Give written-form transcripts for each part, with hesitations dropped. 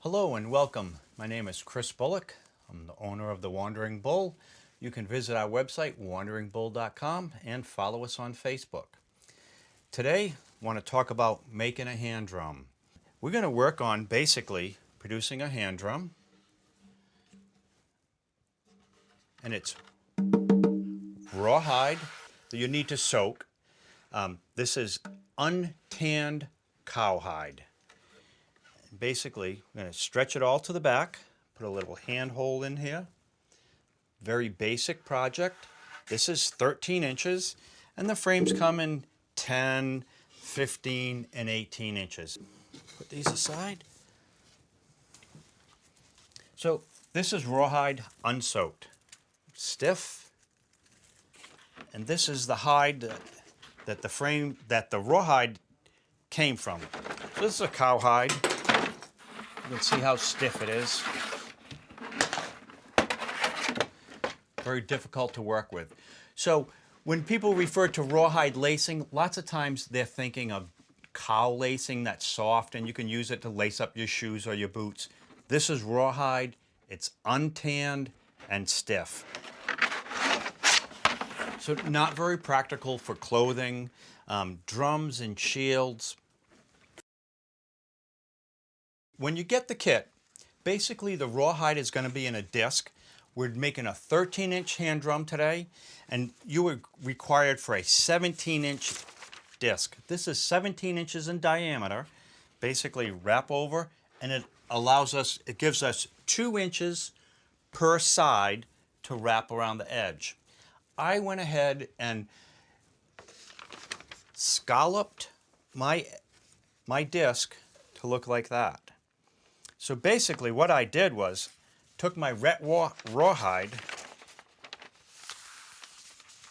Hello and welcome. My name is Chris Bullock. I'm the owner of The Wandering Bull. You can visit our website, wanderingbull.com, and follow us on Facebook. Today, I want to talk about making a hand drum. We're going to work on basically producing a hand drum. And it's rawhide that you need to soak. This is untanned cowhide. Basically, I'm going to stretch it all to the back, put a little hand hole in here. Very basic project. This is 13 inches, and the frames come in 10, 15, and 18 inches. Put these aside. So this is rawhide unsoaked. Stiff. And this is the hide that the rawhide came from. So this is a cowhide. You can see how stiff it is. Very difficult to work with. So when people refer to rawhide lacing, lots of times they're thinking of cow lacing that's soft and you can use it to lace up your shoes or your boots. This is rawhide. It's untanned and stiff. So not very practical for clothing, drums and shields. When you get the kit, basically the rawhide is going to be in a disc. We're making a 13-inch hand drum today, and you were required for a 17-inch disc. This is 17 inches in diameter. Basically wrap over, and it gives us 2 inches per side to wrap around the edge. I went ahead and scalloped my disc to look like that. So basically what I did was took my rawhide,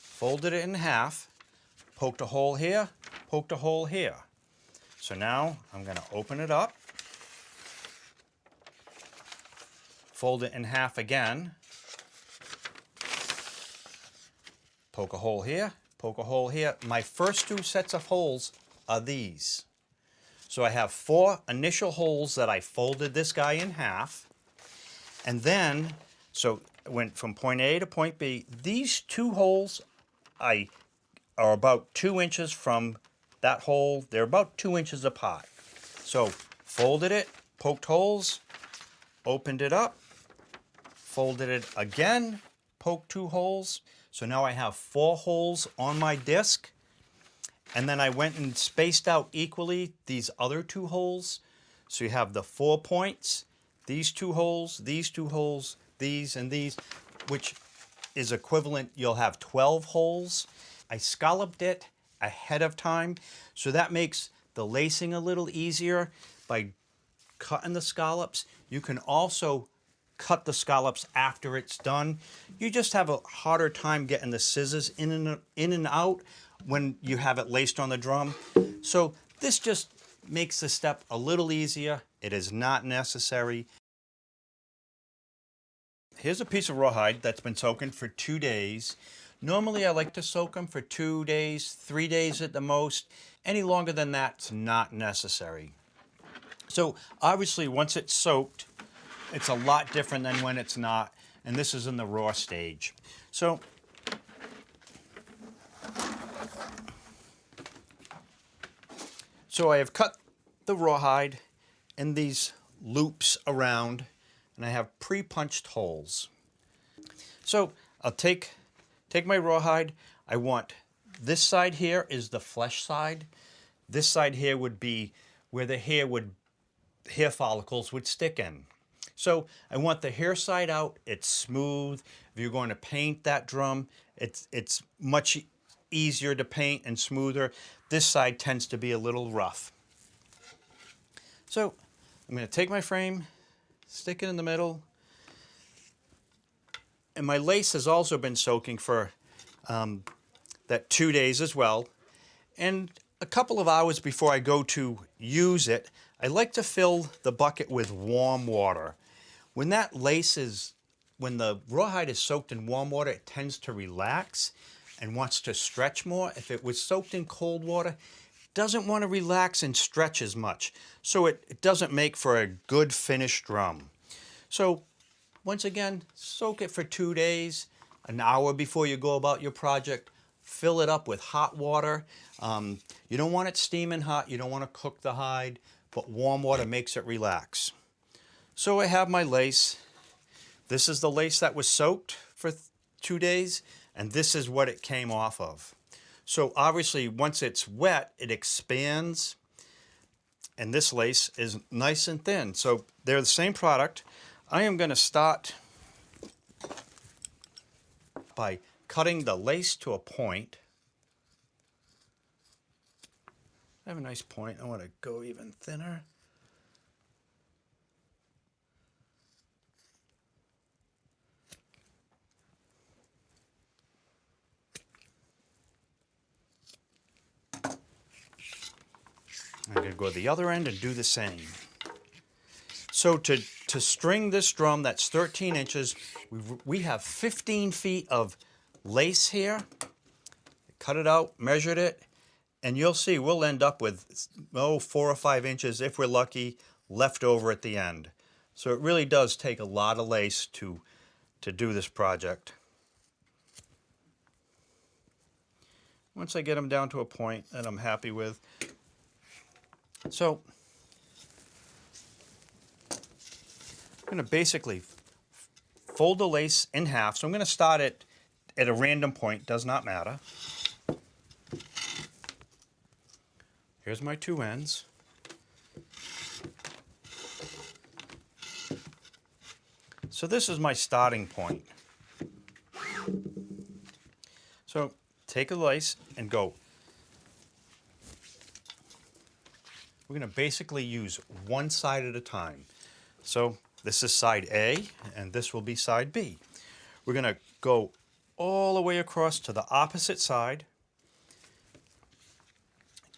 folded it in half, poked a hole here, poked a hole here. So now I'm going to open it up, fold it in half again, poke a hole here, poke a hole here. My first 2 sets of holes are these. So I have 4 initial holes that I folded this guy in half. And then, so I went from point A to point B. These 2 holes are about 2 inches from that hole. They're about 2 inches apart. So folded it, poked holes, opened it up, folded it again, poked 2 holes. So now I have 4 holes on my disc. And then I went and spaced out equally these other 2 holes. So you have the 4 points, these 2 holes, these 2 holes, these and these, which is equivalent, you'll have 12 holes. I scalloped it ahead of time, so that makes the lacing a little easier by cutting the scallops. You can also cut the scallops after it's done. You just have a harder time getting the scissors in and out when you have it laced on the drum. So this just makes the step a little easier. It is not necessary. Here's a piece of rawhide that's been soaking for 2 days. Normally I like to soak them for 2 days, 3 days at the most. Any longer than that's not necessary. So obviously once it's soaked, it's a lot different than when it's not, and this is in the raw stage. So I have cut the rawhide in these loops around, and I have pre-punched holes. So I'll take my rawhide. I want this side here is the flesh side. This side here would be where the hair follicles would stick in. So I want the hair side out. It's smooth. If you're going to paint that drum, it's much easier to paint and smoother. This side tends to be a little rough. So I'm going to take my frame, stick it in the middle, and my lace has also been soaking for that 2 days as well. And a couple of hours before I go to use it, I like to fill the bucket with warm water. When the rawhide is soaked in warm water, it tends to relax and wants to stretch more. If it was soaked in cold water, doesn't want to relax and stretch as much. So it doesn't make for a good finished drum. So once again, soak it for 2 days, an hour before you go about your project. Fill it up with hot water. You don't want it steaming hot. You don't want to cook the hide, but warm water makes it relax. So I have my lace. This is the lace that was soaked for 2 days, and this is what it came off of. So obviously, once it's wet, it expands, and this lace is nice and thin. So they're the same product. I am going to start by cutting the lace to a point. I have a nice point. I want to go even thinner. I'm going to go to the other end and do the same. So to string this drum that's 13 inches, we have 15 feet of lace here. Cut it out, measured it, and you'll see we'll end up with 4 or 5 inches, if we're lucky, left over at the end. So it really does take a lot of lace to do this project. Once I get them down to a point that I'm happy with. So I'm going to basically fold the lace in half. So I'm going to start it at a random point, does not matter. Here's my 2 ends. So this is my starting point. So take a lace and go. We're going to basically use one side at a time. So this is side A, and this will be side B. We're going to go all the way across to the opposite side,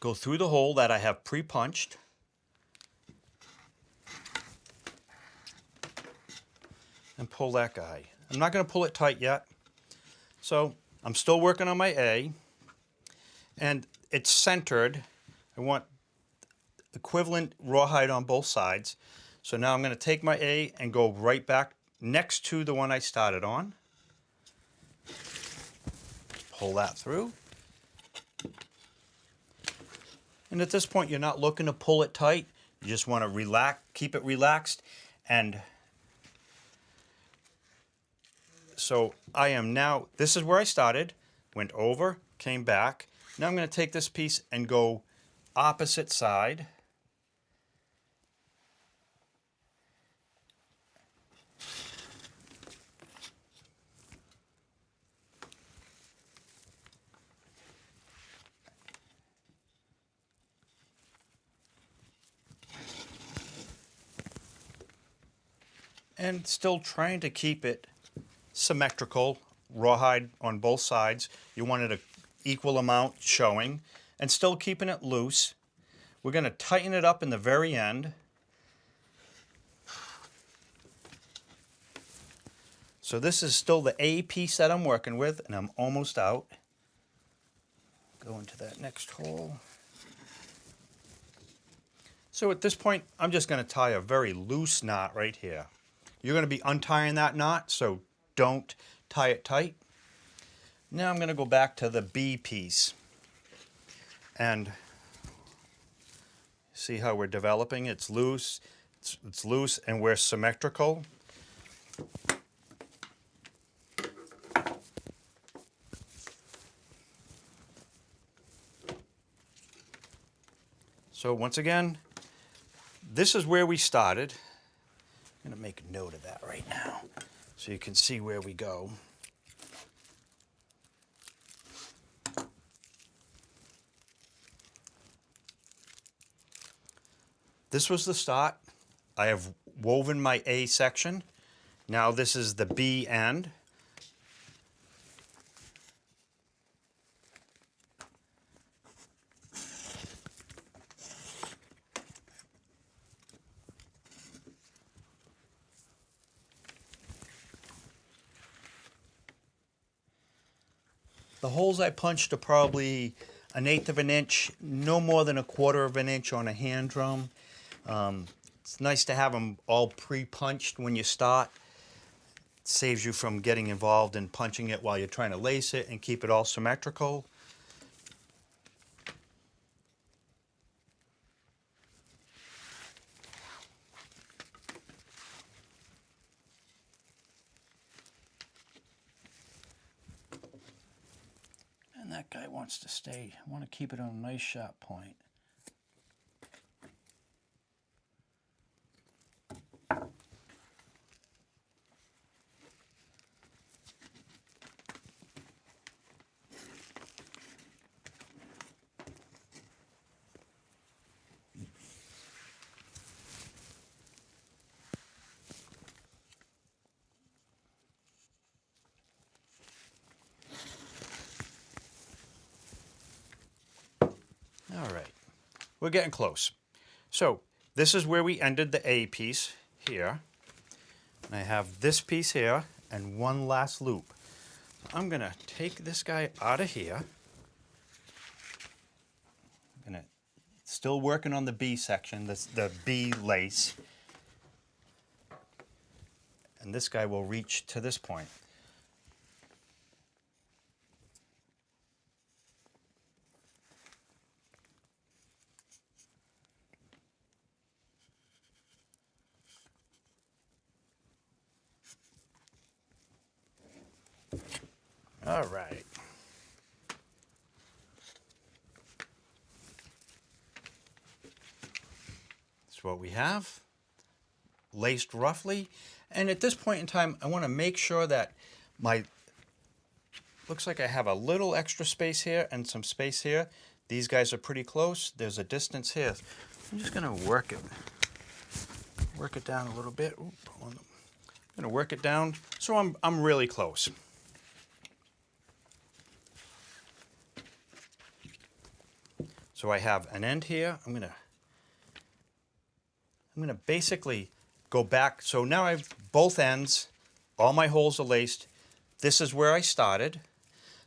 go through the hole that I have pre-punched, and pull that guy. I'm not going to pull it tight yet. So I'm still working on my A, and it's centered. I want equivalent rawhide on both sides. So now I'm going to take my A and go right back next to the one I started on. Pull that through. And at this point, you're not looking to pull it tight. You just want to relax, keep it relaxed. And so I am now, this is where I started, went over, came back. Now I'm going to take this piece and go opposite side. And still trying to keep it symmetrical, rawhide on both sides. You wanted an equal amount showing, and still keeping it loose. We're going to tighten it up in the very end. So this is still the A piece that I'm working with, and I'm almost out. Go into that next hole. So at this point, I'm just going to tie a very loose knot right here. You're going to be untying that knot, so don't tie it tight. Now I'm going to go back to the B piece. And see how we're developing? It's loose, it's loose, and we're symmetrical. So once again, this is where we started. I'm going to make a note of that right now so you can see where we go. This was the start. I have woven my A section. Now this is the B end. The holes I punched are probably 1/8 of an inch, no more than 1/4 of an inch on a hand drum. It's nice to have them all pre-punched when you start. It saves you from getting involved in punching it while you're trying to lace it and keep it all symmetrical. And that guy wants to stay. I want to keep it on a nice sharp point. All right, we're getting close. So this is where we ended the A piece here. And I have this piece here and one last loop. I'm gonna take this guy out of here. I'm gonna still working on the B section, the B lace. And this guy will reach to this point. All right. That's what we have, laced roughly. And at this point in time, I want to make sure that looks like I have a little extra space here and some space here. These guys are pretty close. There's a distance here. I'm just going to work it down a little bit. Ooh, I'm going to work it down so I'm really close. So I have an end here. I'm gonna basically go back. So now I have both ends, all my holes are laced. This is where I started.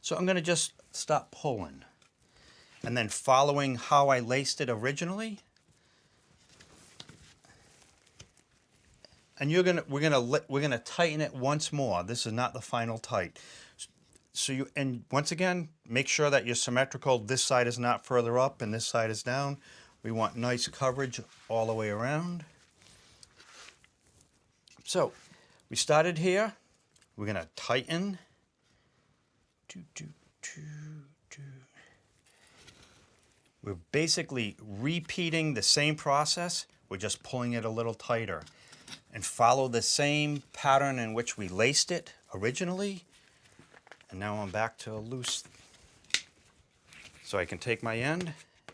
So I'm gonna just stop pulling. And then following how I laced it originally. And we're gonna tighten it once more. This is not the final tight. So and once again, make sure that you're symmetrical. This side is not further up and this side is down. We want nice coverage all the way around. So we started here. We're gonna tighten. We're basically repeating the same process. We're just pulling it a little tighter. And follow the same pattern in which we laced it originally. And now I'm back to a loose. So I can take my end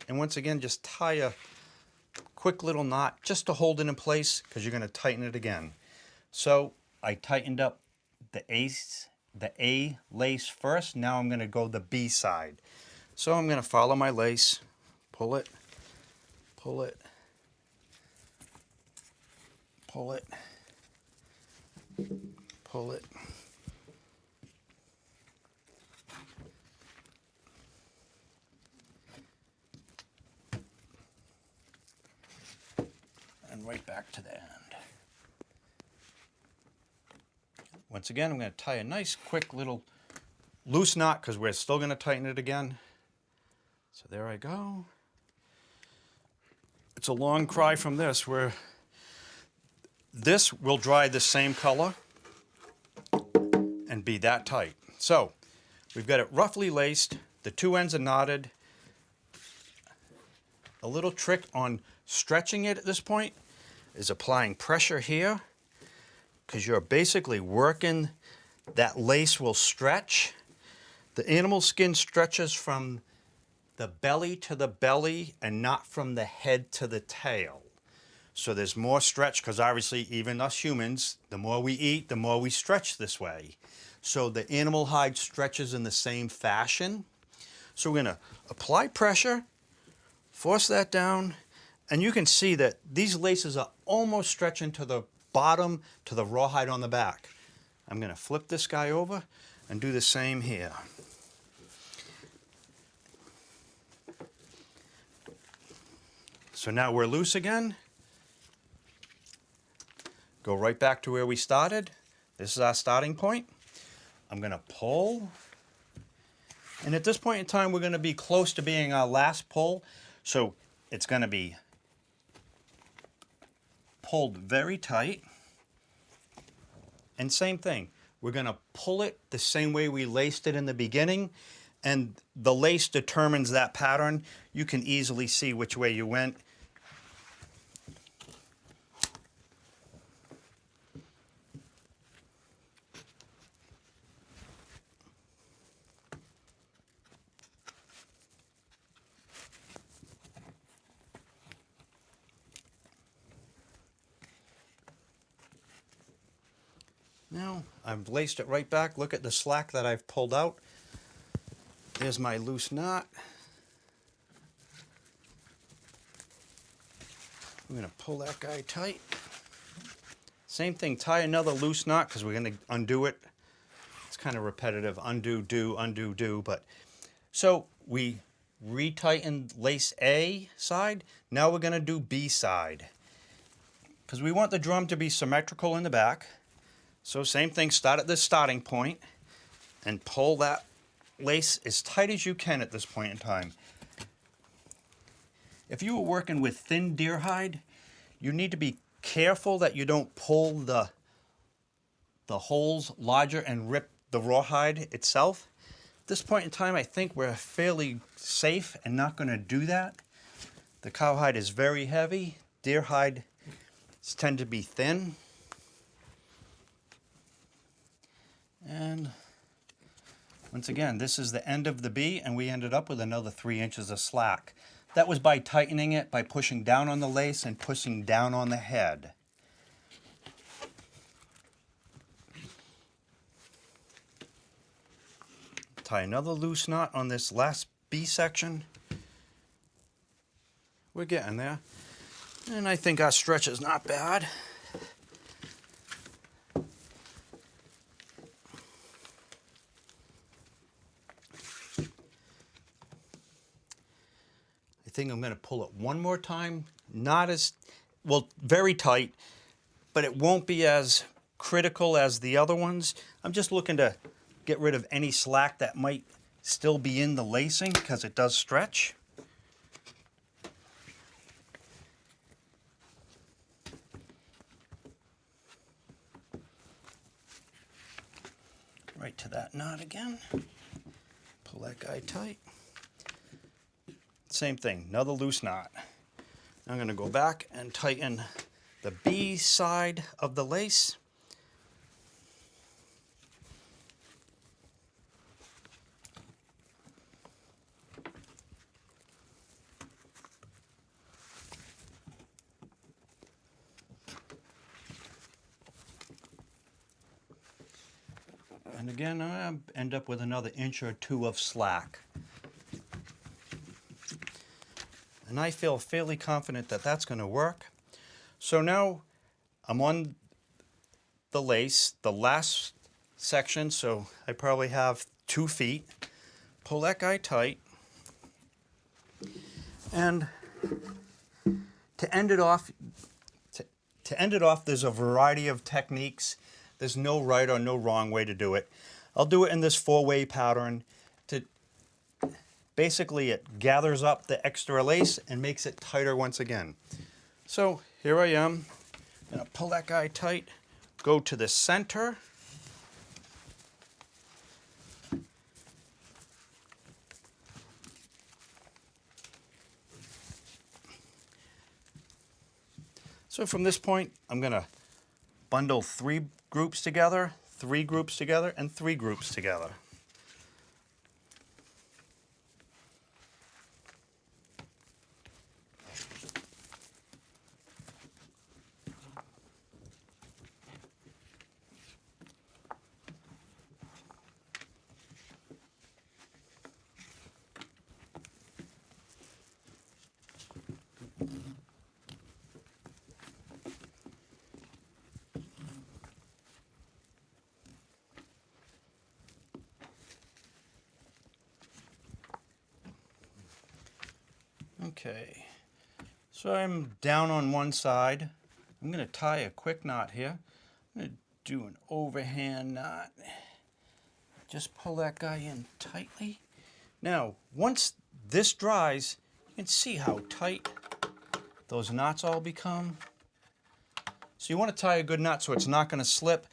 and once again just tie a quick little knot just to hold it in place because you're going to tighten it again. So I tightened up the A lace first. Now I'm going to go the B side. So I'm going to follow my lace, pull it, pull it, pull it, pull it. And right back to the end. Once again, I'm going to tie a nice quick little loose knot because we're still going to tighten it again. So there I go. It's a long cry from this where this will dry the same color and be that tight. So we've got it roughly laced. The two ends are knotted. A little trick on stretching it at this point is applying pressure here because you're basically working, that lace will stretch. The animal skin stretches from the belly to the belly and not from the head to the tail. So there's more stretch because obviously even us humans, the more we eat, the more we stretch this way. So the animal hide stretches in the same fashion. So we're gonna apply pressure, force that down, and you can see that these laces are almost stretching to the bottom to the rawhide on the back. I'm going to flip this guy over and do the same here. So now we're loose again. Go right back to where we started. This is our starting point. I'm going to pull. And at this point in time, we're going to be close to being our last pull. So it's going to be pulled very tight. And same thing, we're going to pull it the same way we laced it in the beginning. And the lace determines that pattern. You can easily see which way you went. Now, I've laced it right back. Look at the slack that I've pulled out. There's my loose knot. I'm going to pull that guy tight. Same thing, tie another loose knot because we're going to undo it. It's kind of repetitive, undo, do, but so we retightened lace A side. Now we're going to do B side because we want the drum to be symmetrical in the back. So same thing, start at this starting point and pull that lace as tight as you can at this point in time. If you were working with thin deer hide, you need to be careful that you don't pull the holes larger and rip the rawhide itself. At this point in time, I think we're fairly safe and not going to do that. The cowhide is very heavy. Deer hide tend to be thin. And once again, this is the end of the B, and we ended up with another 3 inches of slack. That was by tightening it, by pushing down on the lace and pushing down on the head. Tie another loose knot on this last B section. We're getting there. And I think our stretch is not bad. I think I'm going to pull it one more time. Not as, well, very tight, but it won't be as critical as the other ones. I'm just looking to get rid of any slack that might still be in the lacing because it does stretch. Right to that knot again. Pull that guy tight. Same thing, another loose knot. Now I'm going to go back and tighten the B side of the lace. And again, I end up with another inch or two of slack. And I feel fairly confident that that's going to work. So now I'm on the lace, the last section, so I probably have 2 feet. Pull that guy tight. And to end it off, there's a variety of techniques. There's no right or no wrong way to do it. I'll do it in this 4-way pattern. Basically, it gathers up the extra lace and makes it tighter once again. So here I am. I'm going to pull that guy tight, go to the center. So from this point, I'm going to bundle 3 groups together, 3 groups together, and 3 groups together. Okay, So I'm down on one side. I'm going to tie a quick knot here. I'm going to do an overhand knot. Just pull that guy in tightly. Now, once this dries, you can see how tight those knots all become. So you want to tie a good knot so it's not going to slip.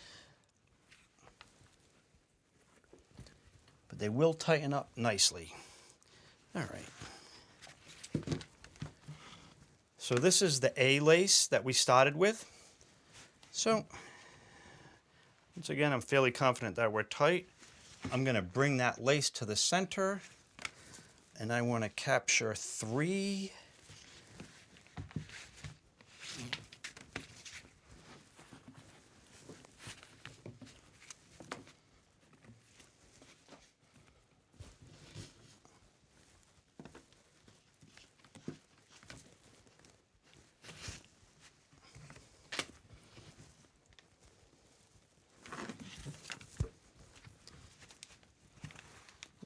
But they will tighten up nicely. All right. So this is the A lace that we started with. So, once again, I'm fairly confident that we're tight. I'm going to bring that lace to the center, and I want to capture 3.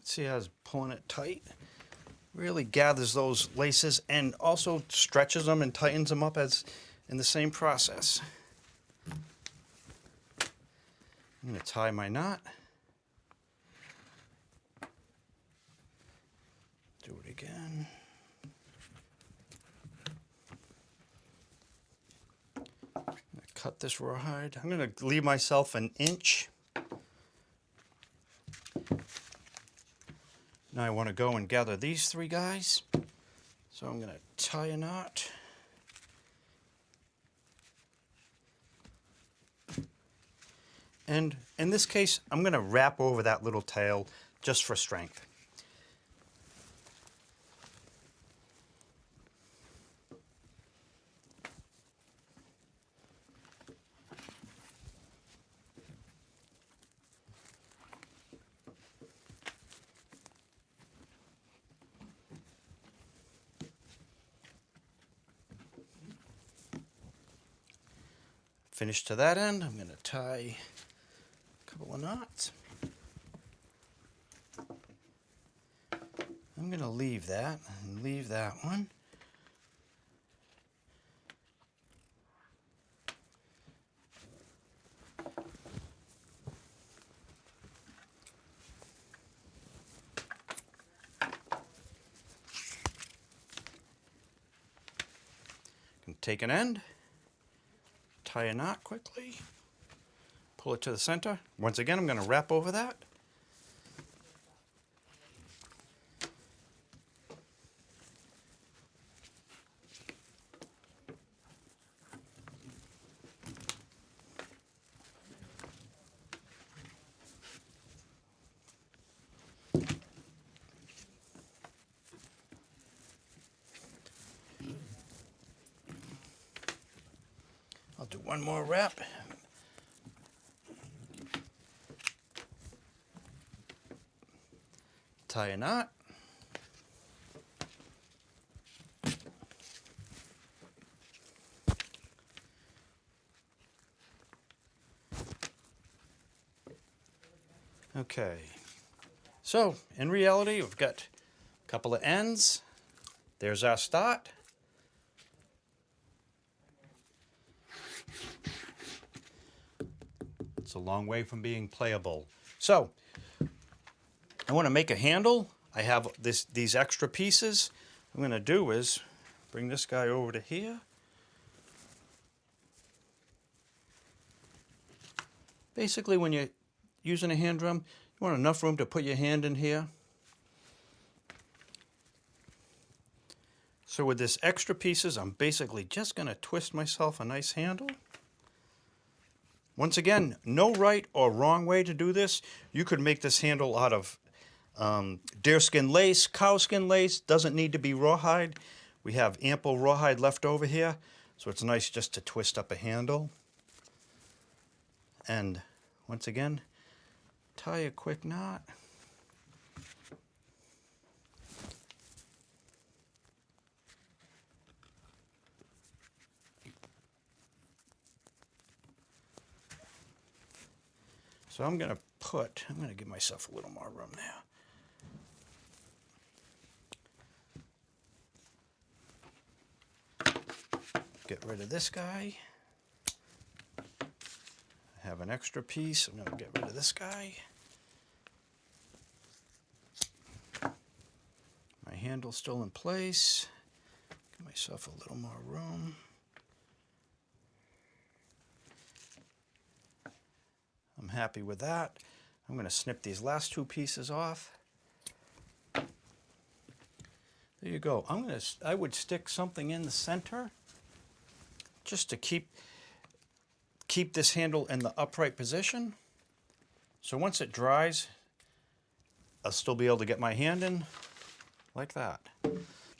See how I was pulling it tight? Really gathers those laces and also stretches them and tightens them up as in the same process. I'm going to tie my knot. Do it again. I'm going to cut this rawhide. I'm going to leave myself an inch. Now I want to go and gather these 3 guys. So I'm going to tie a knot. And in this case, I'm going to wrap over that little tail just for strength. Finish to that end. I'm going to tie a couple of knots. I'm going to leave that and leave that one. Take an end, tie a knot quickly, pull it to the center. Once again, I'm going to wrap over that. I'll do one more wrap. Tie a knot. Okay. So, in reality, we've got a couple of ends. There's our start. It's a long way from being playable. So, I want to make a handle. I have these extra pieces. What I'm going to do is bring this guy over to here. Basically, when you're using a hand drum, you want enough room to put your hand in here. So with this extra pieces, I'm basically just going to twist myself a nice handle. Once again, no right or wrong way to do this. You could make this handle out of deerskin lace, cowskin lace. Doesn't need to be rawhide. We have ample rawhide left over here, so it's nice just to twist up a handle. And once again, tie a quick knot. So I'm going to give myself a little more room there. get rid of this guy. I have an extra piece. I'm going to get rid of this guy. My handle's still in place. Give myself a little more room. I'm happy with that. I'm going to snip these last two pieces off. There you go. I would stick something in the center just to keep this handle in the upright position. So once it dries, I'll still be able to get my hand in like that.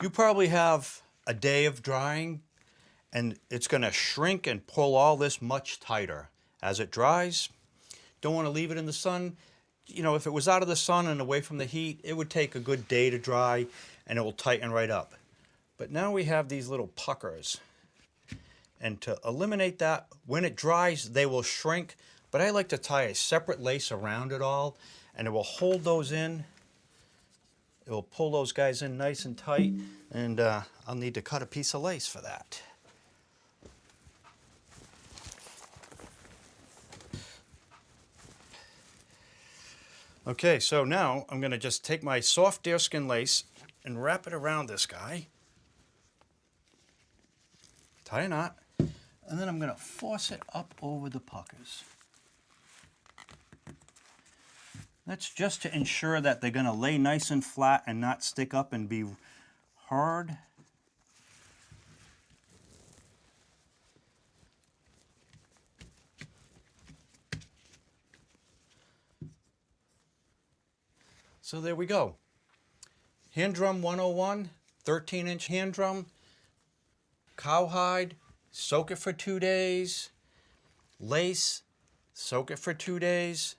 You probably have a day of drying and it's going to shrink and pull all this much tighter as it dries. Don't want to leave it in the sun. You know, if it was out of the sun and away from the heat, it would take a good day to dry and it will tighten right up. But now we have these little puckers. And to eliminate that, when it dries, they will shrink. But I like to tie a separate lace around it all and it will hold those in. It will pull those guys in nice and tight. And I'll need to cut a piece of lace for that. Okay, so now I'm going to just take my soft deerskin lace and wrap it around this guy. Tie a knot, and then I'm going to force it up over the puckers. That's just to ensure that they're going to lay nice and flat and not stick up and be hard. So there we go. Hand drum 101, 13-inch hand drum, cowhide, soak it for 2 days, lace, soak it for 2 days,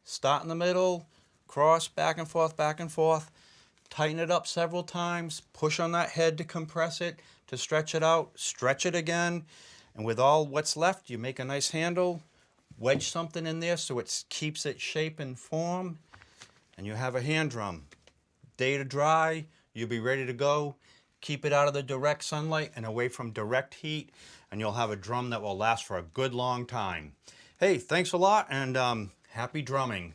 start in the middle, cross, back and forth, tighten it up several times, push on that head to compress it, to stretch it out, stretch it again, and with all what's left, you make a nice handle, wedge something in there so it keeps its shape and form, and you have a hand drum. Day to dry, you'll be ready to go. Keep it out of the direct sunlight and away from direct heat, and you'll have a drum that will last for a good long time. Hey, thanks a lot, and happy drumming.